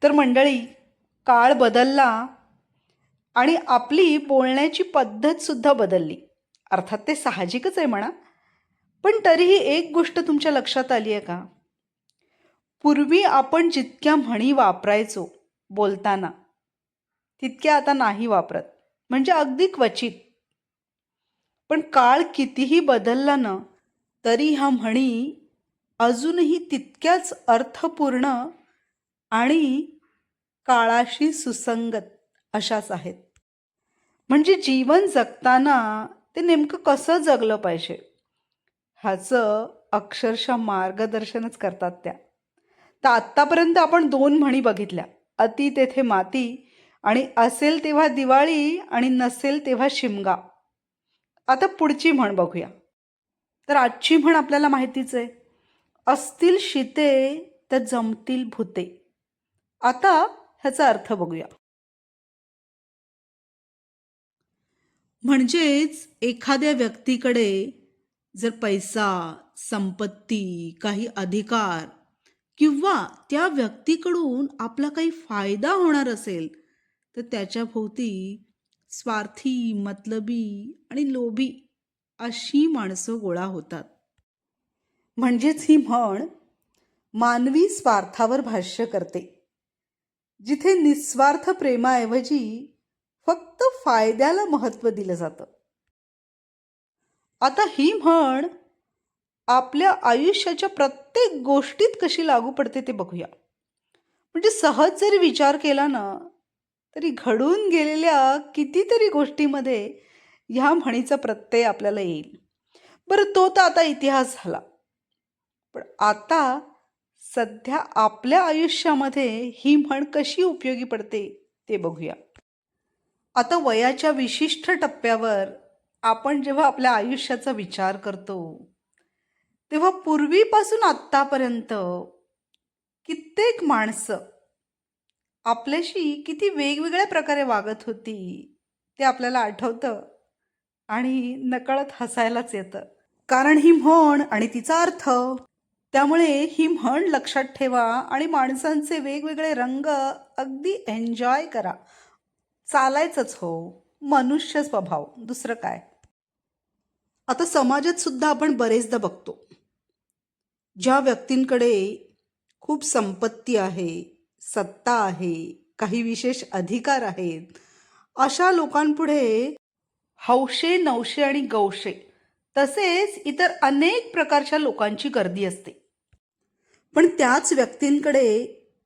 तर मंडळी, काळ बदलला आणि आपली बोलण्याची पद्धतसुद्धा बदलली. अर्थात ते साहजिकच आहे म्हणा. पण तरीही एक गोष्ट तुमच्या लक्षात आली आहे का? पूर्वी आपण जितक्या म्हणी वापरायचो बोलताना, तितक्या आता नाही वापरत. म्हणजे अगदी क्वचित. पण काळ कितीही बदलला ना, तरी ह्या म्हणी अजूनही तितक्याच अर्थपूर्ण आणि काळाशी सुसंगत अशाच आहेत. म्हणजे जीवन जगताना ते नेमकं कसं जगलं पाहिजे ह्याचं अक्षरशः मार्गदर्शनच करतात त्या. तर आत्तापर्यंत आपण 2 म्हणी बघितल्या. अति तेथे माती आणि असेल तेव्हा दिवाळी आणि नसेल तेव्हा शिमगा. आता पुढची म्हण बघूया. तर आजची म्हण आपल्याला माहितीच आहे. असतील शीते तर जमतील भुते. आता ह्याचा अर्थ बघूया. म्हणजेच एखाद्या व्यक्तीकडे जर पैसा, संपत्ती, काही अधिकार किंवा त्या व्यक्तीकडून आपला काही फायदा होणार असेल, तर त्याच्या भोवती स्वार्थी, मतलबी आणि लोभी अशी माणसं गोळा होतात. म्हणजेच ही म्हण मानवी स्वार्थावर भाष्य करते. जिथे निस्वार्थ प्रेमाऐवजी फक्त फायद्याला महत्त्व दिलं जातं. आता ही म्हण आपल्या आयुष्याच्या प्रत्येक गोष्टीत कशी लागू पडते ते बघूया. म्हणजे सहज जरी विचार केला ना, तरी घडून गेलेल्या कितीतरी गोष्टीमध्ये ह्या म्हणीचा प्रत्यय आपल्याला येईल. बरं, तो तर आता इतिहास झाला. पण आता सध्या आपल्या आयुष्यामध्ये ही म्हण कशी उपयोगी पडते ते बघूया. आता वयाच्या विशिष्ट टप्प्यावर आपण जेव्हा आपल्या आयुष्याचा विचार करतो, तेव्हा पूर्वीपासून आत्तापर्यंत कित्येक माणसं आपल्याशी किती वेगवेगळ्या प्रकारे वागत होती ते आपल्याला आठवतं आणि नकळत हसायलाच येतं. कारण ही म्हण आणि तिचा अर्थ. त्यामुळे ही म्हण लक्षात ठेवा आणि माणसांचे वेगवेगळे रंग अगदी एन्जॉय करा. चालायचंच हो, मनुष्य स्वभाव, दुसरं काय. आता समाजात सुद्धा आपण बरेचदा बघतो, ज्या व्यक्तींकडे खूप संपत्ती आहे, सत्ता आहे, काही विशेष अधिकार आहेत, अशा लोकांपुढे हौशे, नवशे आणि गौशे तसेच इतर अनेक प्रकारच्या लोकांची गर्दी असते. पण त्याच व्यक्तींकडे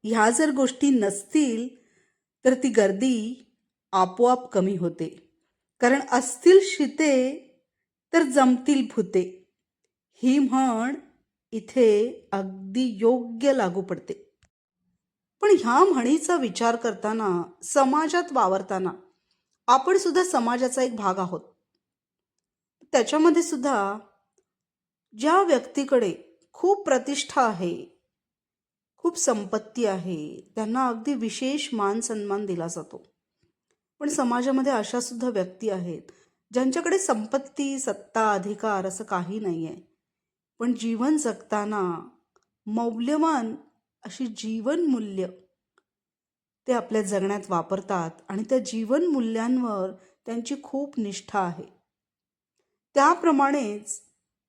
ह्या जर गोष्टी नसतील, तर ती गर्दी आपोआप कमी होते. कारण असतील शीते तर जमतील भुते. ही म्हण इथे अगदी योग्य लागू पडते. पण ह्या म्हणीचा विचार करताना, समाजात वावरताना आपण सुद्धा समाजाचा एक भाग आहोत. त्याच्यामध्ये सुद्धा ज्या व्यक्तीकडे खूप प्रतिष्ठा आहे, खूप संपत्ती आहे, त्यांना अगदी विशेष मान सन्मान दिला जातो. पण समाजामध्ये अशा सुद्धा व्यक्ती आहेत ज्यांच्याकडे संपत्ती, सत्ता, अधिकार असं काही नाही आहे, पण जीवन जगताना मौल्यवान अशी जीवनमूल्य ते आपल्या जगण्यात वापरतात आणि त्या जीवनमूल्यांवर त्यांची खूप निष्ठा आहे. त्याप्रमाणेच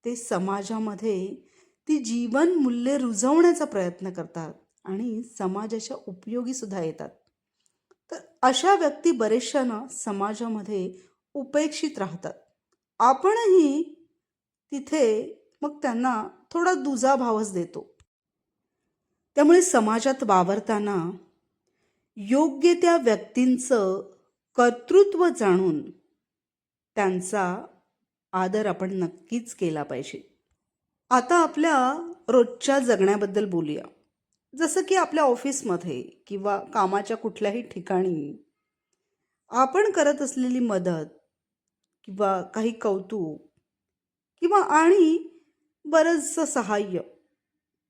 ते समाजामध्ये ती जीवनमूल्ये रुजवण्याचा प्रयत्न करतात आणि समाजाच्या उपयोगी सुद्धा येतात. तर अशा व्यक्ती बरेचशा ना समाजामध्ये उपेक्षित राहतात. आपणही तिथे मग त्यांना थोडा दुजाभावच देतो. त्यामुळे समाजात वावरताना योग्य त्या व्यक्तींचं कर्तृत्व जाणून त्यांचा आदर आपण नक्कीच केला पाहिजे. आता आपल्या रोजच्या जगण्याबद्दल बोलूया. जसं की आपल्या ऑफिसमध्ये किंवा कामाच्या कुठल्याही ठिकाणी आपण करत असलेली मदत किंवा काही कौतुक किंवा आणि बरंचसं सहाय्य,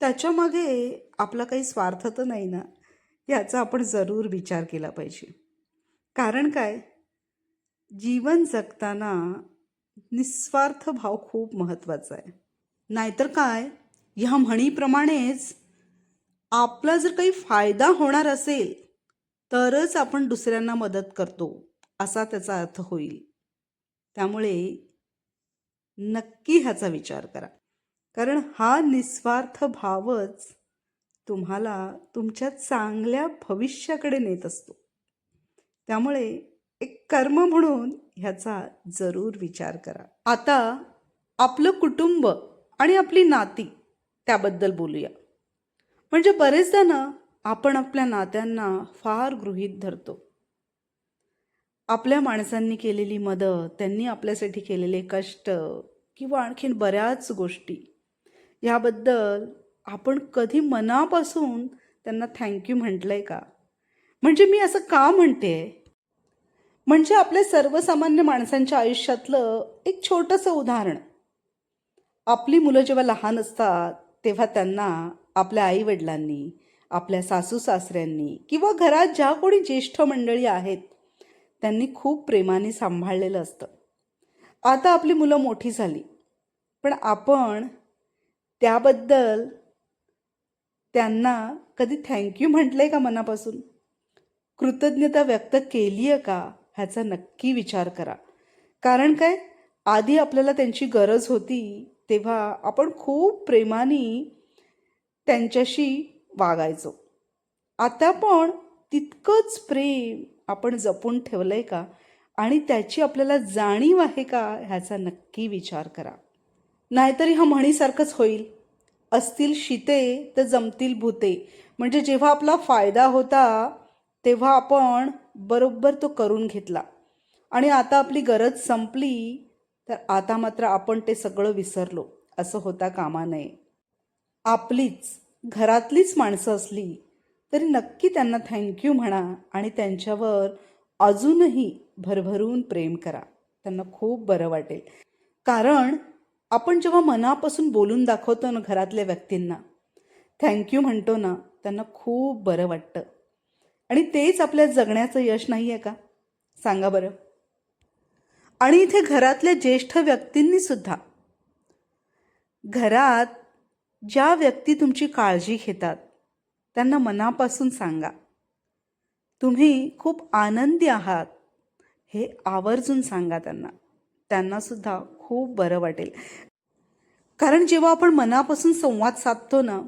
त्याच्यामागे आपला काही स्वार्थ तर नाही ना, याचा आपण जरूर विचार केला पाहिजे. कारण काय, जीवन जगताना निस्वार्थ भाव खूप महत्त्वाचा आहे. नाहीतर काय, ह्या म्हणीप्रमाणेच आपला जर काही फायदा होणार असेल तरच आपण दुसऱ्यांना मदत करतो असा त्याचा अर्थ होईल. त्यामुळे नक्की ह्याचा विचार करा. कारण हा निस्वार्थ भावच तुम्हाला तुमच्या चांगल्या भविष्याकडे नेत असतो. त्यामुळे एक कर्म म्हणून ह्याचा जरूर विचार करा. आता आपलं कुटुंब आणि आपली नाती त्याबद्दल बोलूया. म्हणजे बरेचदा ना आपण आपल्या नात्यांना फार गृहीत धरतो. आपल्या माणसांनी केलेली मदत, त्यांनी आपल्यासाठी केलेले कष्ट किंवा आणखीन बऱ्याच गोष्टी याबद्दल आपण कधी मनापासून त्यांना थँक्यू म्हटलंय का? म्हणजे मी असं का म्हणते, म्हणजे आपल्या सर्वसामान्य माणसांच्या आयुष्यातलं एक छोटंसं उदाहरण. आपली मुलं जेव्हा लहान असतात तेव्हा त्यांना आपल्या आईवडिलांनी, आपल्या सासू सासऱ्यांनी किंवा घरात ज्या कोणी ज्येष्ठ मंडळी आहेत त्यांनी खूप प्रेमाने सांभाळलेलं असतं. आता आपली मुलं मोठी झाली, पण आपण त्याबद्दल त्यांना कधी थँक्यू म्हटलंय का मनापासून? कृतज्ञता व्यक्त केली आहे का ह्याचा नक्की विचार करा. कारण काय, आधी आपल्याला त्यांची गरज होती तेव्हा आपण खूप प्रेमाने त्यांच्याशी वागायचो. आता पण तितकंच प्रेम आपण जपून ठेवलंय का आणि त्याची आपल्याला जाणीव आहे का ह्याचा नक्की विचार करा. नाहीतरी हा म्हणीसारखंच होईल, असतील शीते तर जमतील भूते. म्हणजे जेव्हा आपला फायदा होता तेव्हा आपण बरोबर तो करून घेतला आणि आता आपली गरज संपली तर आता मात्र आपण ते सगळं विसरलो, असं होता कामा नये. आपलीच घरातलीच माणसं असली तरी नक्की त्यांना थँक्यू म्हणा आणि त्यांच्यावर अजूनही भरभरून प्रेम करा. त्यांना खूप बरं वाटेल. कारण आपण जेव्हा मनापासून बोलून दाखवतो ना घरातल्या व्यक्तींना, थँक्यू म्हणतो ना, त्यांना खूप बरं वाटतं. आणि तेच आपल्या जगण्याचं यश नाही आहे का? सांगा बरं. आणि इथे घरातल्या ज्येष्ठ व्यक्तींनी सुद्धा, घरात ज्या व्यक्ती तुमची काळजी घेतात त्यांना मनापासून सांगा, तुम्ही खूप आनंदी आहात हे आवर्जून सांगा त्यांना. त्यांना सुद्धा खूप बरं वाटेल. कारण जेव्हा आपण मनापासून संवाद साधतो ना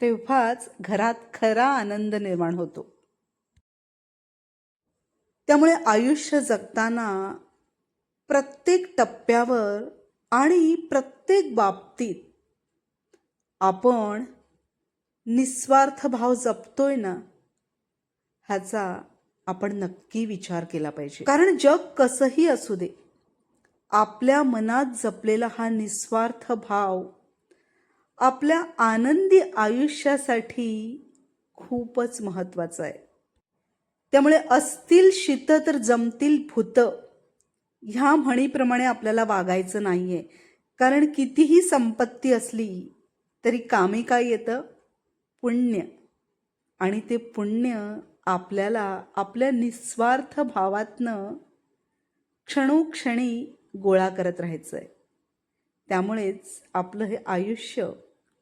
तेव्हाच घरात खरा आनंद निर्माण होतो. त्यामुळे आयुष्य जगताना प्रत्येक टप्प्यावर आणि प्रत्येक बाबतीत आपण निस्वार्थ भाव जपतोय ना ह्याचा आपण नक्की विचार केला पाहिजे. कारण जग कसंही असू दे, आपल्या मनात जपलेला हा निस्वार्थ भाव आपल्या आनंदी आयुष्यासाठी खूपच महत्त्वाचा आहे. त्यामुळे असतील शीत तर जमतील भूत ह्या म्हणीप्रमाणे आपल्याला वागायचं नाहीये. कारण कितीही संपत्ती असली तरी कामी काय येतं? पुण्य. आणि ते पुण्य आपल्याला आपल्या निस्वार्थ भावातनं क्षणोक्षणी गोळा करत राहायचं आहे. त्यामुळेच आपलं हे आयुष्य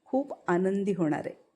खूप आनंदी होणार आहे.